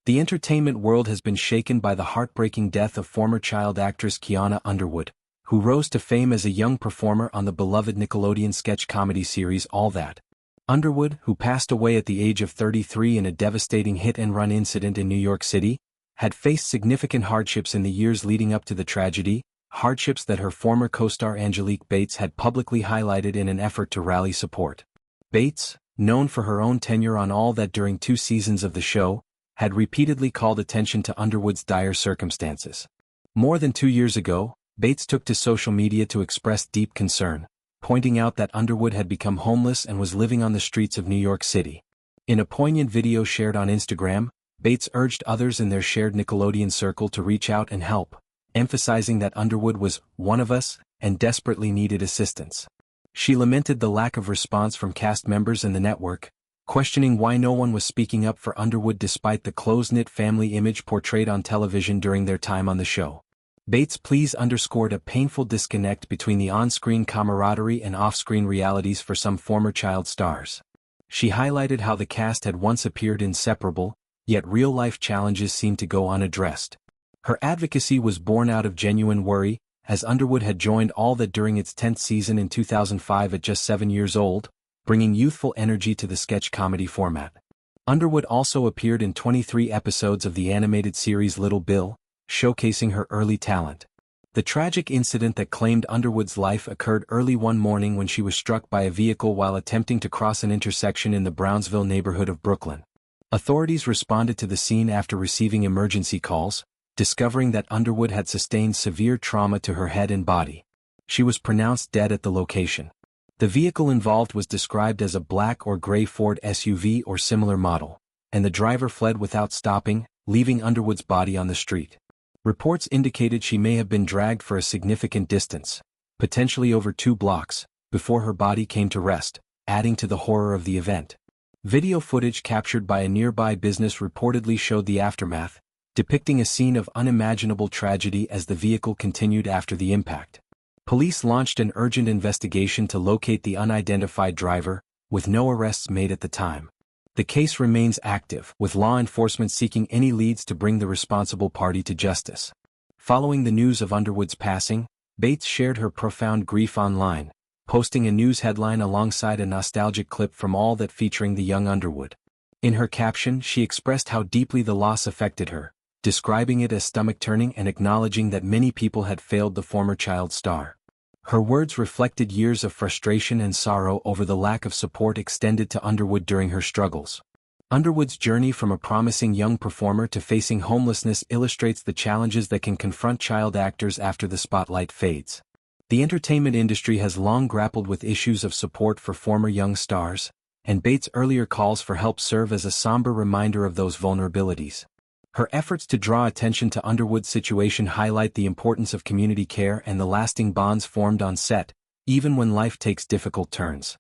The entertainment world has been shaken by the heartbreaking death of former child actress Kianna Underwood, who rose to fame as a young performer on the beloved Nickelodeon sketch comedy series All That. Underwood, who passed away at the age of 33 in a devastating hit-and-run incident in New York City, had faced significant hardships in the years leading up to the tragedy, hardships that her former co-star Angelique Bates had publicly highlighted in an effort to rally support. Bates, known for her own tenure on All That during 2 seasons of the show, had repeatedly called attention to Underwood's dire circumstances. More than 2 years ago, Bates took to social media to express deep concern, pointing out that Underwood had become homeless and was living on the streets of New York City. In a poignant video shared on Instagram, Bates urged others in their shared Nickelodeon circle to reach out and help, emphasizing that Underwood was one of us and desperately needed assistance. She lamented the lack of response from cast members and the network, questioning why no one was speaking up for Underwood despite the close-knit family image portrayed on television during their time on the show. Bates' pleas underscored a painful disconnect between the on-screen camaraderie and off-screen realities for some former child stars. She highlighted how the cast had once appeared inseparable, yet real-life challenges seemed to go unaddressed. Her advocacy was born out of genuine worry, as Underwood had joined All That during its 10th season in 2005 at just 7 years old, bringing youthful energy to the sketch comedy format. Underwood also appeared in 23 episodes of the animated series Little Bill, showcasing her early talent. The tragic incident that claimed Underwood's life occurred early one morning when she was struck by a vehicle while attempting to cross an intersection in the Brownsville neighborhood of Brooklyn. Authorities responded to the scene after receiving emergency calls, discovering that Underwood had sustained severe trauma to her head and body. She was pronounced dead at the location. The vehicle involved was described as a black or gray Ford SUV or similar model, and the driver fled without stopping, leaving Underwood's body on the street. Reports indicated she may have been dragged for a significant distance, potentially over 2 blocks, before her body came to rest, adding to the horror of the event. Video footage captured by a nearby business reportedly showed the aftermath, depicting a scene of unimaginable tragedy as the vehicle continued after the impact. Police launched an urgent investigation to locate the unidentified driver, with no arrests made at the time. The case remains active, with law enforcement seeking any leads to bring the responsible party to justice. Following the news of Underwood's passing, Bates shared her profound grief online, posting a news headline alongside a nostalgic clip from All That featuring the young Underwood. In her caption, she expressed how deeply the loss affected her, describing it as stomach-turning and acknowledging that many people had failed the former child star. Her words reflected years of frustration and sorrow over the lack of support extended to Underwood during her struggles. Underwood's journey from a promising young performer to facing homelessness illustrates the challenges that can confront child actors after the spotlight fades. The entertainment industry has long grappled with issues of support for former young stars, and Bates' earlier calls for help serve as a somber reminder of those vulnerabilities. Her efforts to draw attention to Underwood's situation highlight the importance of community care and the lasting bonds formed on set, even when life takes difficult turns.